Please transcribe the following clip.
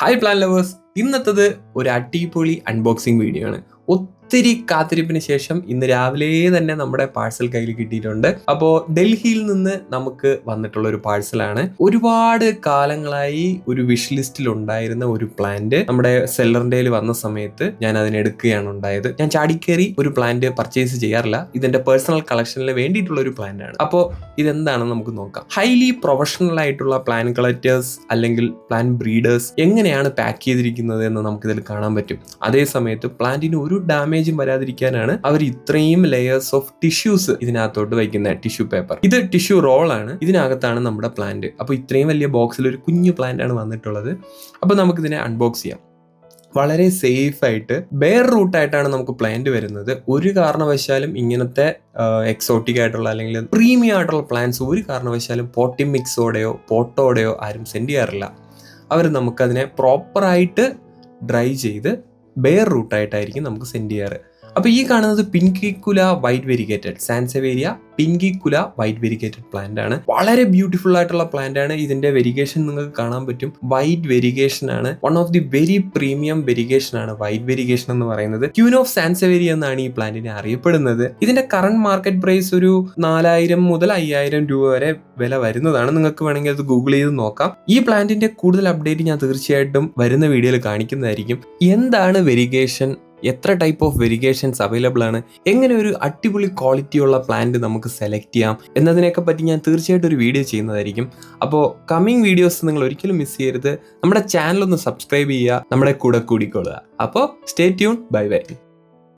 Hi plan lovers, ഇന്നത്തത് ഒരു അടിപൊളി unboxing video ആണ്. ഒത്തിരി കാത്തിരിപ്പിന് ശേഷം ഇന്ന് രാവിലെ തന്നെ നമ്മുടെ പാഴ്സൽ കയ്യിൽ കിട്ടിയിട്ടുണ്ട്. അപ്പോൾ ഡൽഹിയിൽ നിന്ന് നമുക്ക് വന്നിട്ടുള്ള ഒരു പാഴ്സലാണ്. ഒരുപാട് കാലങ്ങളായി ഒരു വിഷ് ലിസ്റ്റിൽ ഉണ്ടായിരുന്ന ഒരു പ്ലാന്റ് നമ്മുടെ സെല്ലറിന്റെ വന്ന സമയത്ത് ഞാൻ അതിനെടുക്കുകയാണ് ഉണ്ടായത്. ഞാൻ ചാടിക്കേറി ഒരു പ്ലാന്റ് പർച്ചേസ് ചെയ്യാറില്ല. ഇതെന്റെ പേഴ്സണൽ കളക്ഷനിൽ വേണ്ടിയിട്ടുള്ള ഒരു പ്ലാന്റ് ആണ്. അപ്പോൾ ഇതെന്താണെന്ന് നമുക്ക് നോക്കാം. ഹൈലി പ്രൊഫഷണൽ ആയിട്ടുള്ള പ്ലാൻ കളക്ടേഴ്സ് അല്ലെങ്കിൽ പ്ലാൻ ബ്രീഡേഴ്സ് എങ്ങനെയാണ് പാക്ക് ചെയ്തിരിക്കുന്നത് എന്ന് നമുക്കിതിൽ കാണാൻ പറ്റും. അതേ സമയത്ത് പ്ലാന്റിന് ഒരു ഡാമേജും വരാതിരിക്കാനാണ് അവർ ഇത്രയും ലെയേഴ്സ് ഓഫ് ടിഷ്യൂസ് ഇതിനകത്തോട്ട് വയ്ക്കുന്ന ടിഷ്യൂ പേപ്പർ. ഇത് ടിഷ്യൂ റോൾ ആണ്. ഇതിനകത്താണ് നമ്മുടെ പ്ലാന്റ്. അപ്പോൾ ഇത്രയും വലിയ ബോക്സിൽ ഒരു കുഞ്ഞു പ്ലാന്റ് ആണ് വന്നിട്ടുള്ളത്. അപ്പോൾ നമുക്കിതിനെ അൺബോക്സ് ചെയ്യാം. വളരെ സേഫ് ആയിട്ട് ബെയർ റൂട്ടായിട്ടാണ് നമുക്ക് പ്ലാന്റ് വരുന്നത്. ഒരു കാരണവശാലും ഇങ്ങനത്തെ എക്സോട്ടിക് ആയിട്ടുള്ള അല്ലെങ്കിൽ പ്രീമിയം ആയിട്ടുള്ള പ്ലാന്റ്സ് ഒരു കാരണവശാലും പോട്ടി മിക്സോടെയോ പോട്ടോടെയോ ആരും സെൻഡ് ചെയ്യാറില്ല. അവർ നമുക്കതിനെ പ്രോപ്പറായിട്ട് ഡ്രൈ ചെയ്ത് ബെയർ റൂട്ടായിട്ടായിരിക്കും നമുക്ക് സെൻഡ് ചെയ്യാറ്. അപ്പോൾ ഈ കാണുന്നത് pinguicula white variegated sansevieria pinguicula white variegated plant ആണ്. വളരെ ബ്യൂട്ടിഫുൾ ആയിട്ടുള്ള പ്ലാന്റ് ആണ്. ഇതിന്റെ വെരിഗേഷൻ നിങ്ങൾക്ക് കാണാൻ പറ്റും. വൈറ്റ് വെരിഗേഷൻ ആണ്. One of the very premium variegation ആണ് വൈറ്റ് വെരിഗേഷൻ എന്ന് പറയുന്നത്. ക്യൂൻ ഓഫ് സാൻസവേരിയ എന്നാണ് ഈ പ്ലാന്റിനെ അറിയപ്പെടുന്നത്. ഇതിന്റെ കറന്റ് മാർക്കറ്റ് പ്രൈസ് ഒരു 4000 മുതൽ 5000 രൂപ വരെ വില വരുന്നതാണ്. നിങ്ങൾക്ക് വേണമെങ്കിൽ അത് ഗൂഗിൾ ചെയ്ത് നോക്കാം. ഈ പ്ലാന്റിന്റെ കൂടുതൽ അപ്ഡേറ്റ് ഞാൻ തീർച്ചയായിട്ടും വരുന്ന വീഡിയോയിൽ കാണിക്കുന്നതായിരിക്കും. എന്താണ് വെരിഗേഷൻ, എത്ര ടൈപ്പ് ഓഫ് വെരിഗേഷൻസ് അവൈലബിൾ ആണ്, എങ്ങനെ ഒരു അടിപൊളി ക്വാളിറ്റിയുള്ള പ്ലാന്റ് നമുക്ക് സെലക്ട് ചെയ്യാം എന്നതിനെയൊക്കെ പറ്റി ഞാൻ തീർച്ചയായിട്ടും ഒരു വീഡിയോ ചെയ്യുന്നതായിരിക്കും. അപ്പോൾ കമ്മിങ് വീഡിയോസ് നിങ്ങൾ ഒരിക്കലും മിസ് ചെയ്യരുത്. നമ്മുടെ ചാനൽ ഒന്ന് സബ്സ്ക്രൈബ് ചെയ്യുക, നമ്മുടെ കൂടെ കൂടിക്കൊള്ളുക. അപ്പോൾ സ്റ്റേ ട്യൂൺ. Bye bye.